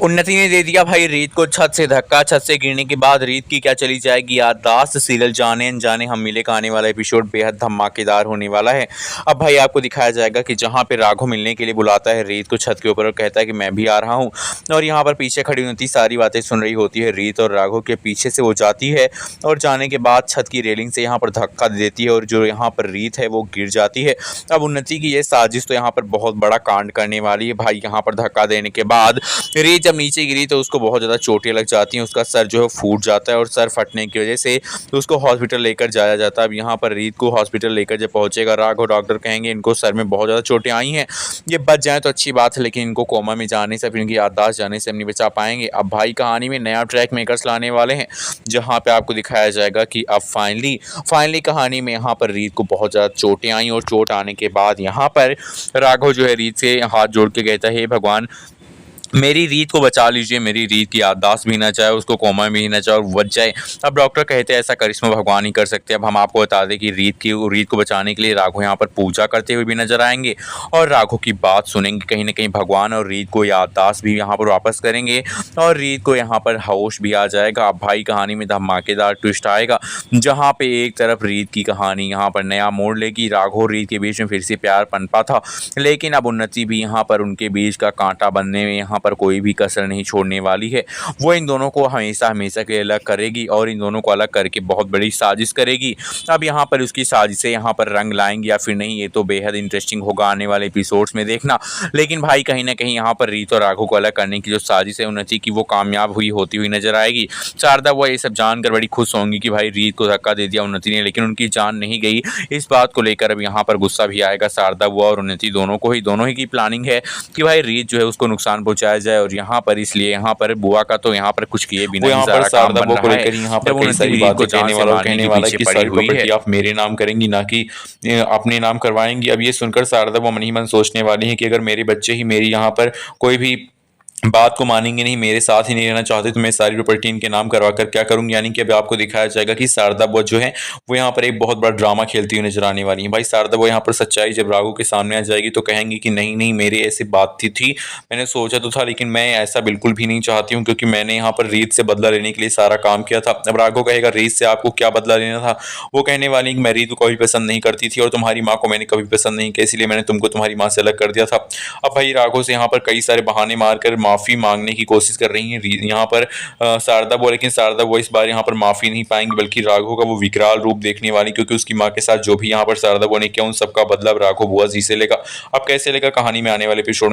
उन्नति ने दे दिया भाई रीत को छत से धक्का। छत से गिरने के बाद रीत की क्या चली जाएगी याददाश्त। सीरियल जाने अनजाने हम मिले का आने वाला एपिसोड बेहद धमाकेदार होने वाला है। अब भाई आपको दिखाया जाएगा कि जहां पे राघव मिलने के लिए बुलाता है रीत को छत के ऊपर और कहता है कि मैं भी आ रहा हूं, और यहां पर पीछे खड़ी उन्नति सारी बातें सुन रही होती है। रीत और राघव के पीछे से वो जाती है और जाने के बाद छत की रेलिंग से यहाँ पर धक्का दे देती है और जो यहाँ पर रीत है वो गिर जाती है। अब उन्नति की ये साजिश तो यहाँ पर बहुत बड़ा कांड करने वाली है। भाई यहाँ पर धक्का देने के बाद रीत जब नीचे गिरी तो उसको बहुत ज़्यादा चोटें लग जाती हैं। उसका सर जो है फूट जाता है और सर फटने की वजह से उसको हॉस्पिटल लेकर जाया जाता है। अब यहाँ पर रीत को हॉस्पिटल लेकर जब पहुँचेगा राघव, डॉक्टर कहेंगे इनको सर में बहुत ज़्यादा चोटें आई हैं, ये बच जाएँ तो अच्छी बात है, लेकिन इनको कोमा में जाने से फिर इनकी याददाश्त जाने से हम नहीं बचा पाएंगे। अब भाई कहानी में नया ट्रैक मेकर्स लाने वाले हैं, जहाँ पे आपको दिखाया जाएगा कि अब फाइनली कहानी में यहाँ पर रीत को बहुत ज़्यादा चोटें आई और चोट आने के बाद यहाँ पर राघव जो है रीत से हाथ जोड़ के कहता है, हे भगवान मेरी रीत को बचा लीजिए, मेरी रीत की याददाश्त भी ना जाए, उसको कोमा में ही ना जाए और बच जाए। अब डॉक्टर कहते हैं ऐसा करिश्मा भगवान ही कर सकते हैं। अब हम आपको बता दें कि रीत को बचाने के लिए राघव यहाँ पर पूजा करते हुए भी नजर आएंगे और राघव की बात सुनेंगे। कहीं ना कहीं भगवान और रीत को याददाश्त भी यहाँ पर वापस करेंगे और रीत को यहाँ पर होश भी आ जाएगा। अब भाई कहानी में धमाकेदार ट्विस्ट आएगा, जहाँ पे एक तरफ रीत की कहानी यहाँ पर नया मोड़ लेगी। राघव और रीत के बीच में फिर से प्यार पनपा था, लेकिन अब उन्नति भी यहाँ पर उनके बीच का कांटा बनने में यहाँ पर कोई भी कसर नहीं छोड़ने वाली है। वो इन दोनों को हमेशा के लिए अलग करेगी और इन दोनों को अलग करके बहुत बड़ी साजिश करेगी। अब यहाँ पर उसकी साजिशें यहाँ पर रंग लाएंगी या फिर नहीं, ये तो बेहद इंटरेस्टिंग होगा आने वाले एपिसोड्स में देखना। लेकिन भाई कहीं ना कहीं यहाँ पर रीत और राघव को अलग करने की जो साजिश है उन्नति की, वो कामयाब होती हुई नजर आएगी। शारदा वो ये सब जानकर बड़ी खुश होंगी कि भाई रीत को धक्का दे दिया उन्नति ने, लेकिन उनकी जान नहीं गई। इस बात को लेकर अब यहाँ पर गुस्सा भी आएगा शारदा बुआ और उन्नति दोनों ही की प्लानिंग है कि भाई रीत जो है उसको नुकसान पहुंचाया जाए। और यहाँ पर इसलिए यहाँ पर बुआ का तो यहाँ पर कुछ किए बिना यहाँ पर शारदा बुआ को लेकर यहाँ पर कई सारी बातें कहने वाला कि सारी प्रॉपर्टी आप मेरे नाम करेंगी, ना कि अपने नाम करवाएंगी। अब ये सुनकर शारदा बुआ मन ही मन सोचने वाली है कि अगर मेरे बच्चे ही मेरी यहाँ पर कोई भी बात को मानेंगे नहीं, मेरे साथ ही नहीं रहना चाहते, तो मैं सारी प्रॉपर्टी इनके नाम करवा कर क्या करूंगी। यानी कि अब आपको दिखाया जाएगा कि शारदा बुआ जो है वो यहाँ पर एक बहुत बड़ा ड्रामा खेलती हुई नजर आने वाली है। भाई शारदा बुआ यहाँ पर सच्चाई जब राघव के सामने आ जाएगी तो कहेंगी कि नहीं मेरे ऐसी बात थी, मैंने सोचा तो था, लेकिन मैं ऐसा बिल्कुल भी नहीं चाहती हूँ, क्योंकि मैंने यहाँ पर रीत से बदला लेने के लिए सारा काम किया था। अब राघव कहेगा रीत से आपको क्या बदला लेना था। वो कहने वाली कि मैं रीत को कभी पसंद नहीं करती थी और तुम्हारी माँ को मैंने कभी पसंद नहीं किया, इसलिए मैंने तुमको तुम्हारी माँ से अलग कर दिया था। अब भाई राघव से यहाँ पर कई सारे बहाने मारकर माफी मांगने की कोशिश कर रही है यहाँ पर शारदा बुआ, लेकिन शारदा बुआ इस बार यहाँ पर माफी नहीं पाएंगी, बल्कि राघव का वो विकराल रूप देखने वाली, क्योंकि उसकी माँ के साथ जो भी यहाँ पर शारदा बुआ ने किया उन सबका बदला राघव बुआ जी से लेगा। अब कैसे लेगा कहानी में आने वाले एपिसोड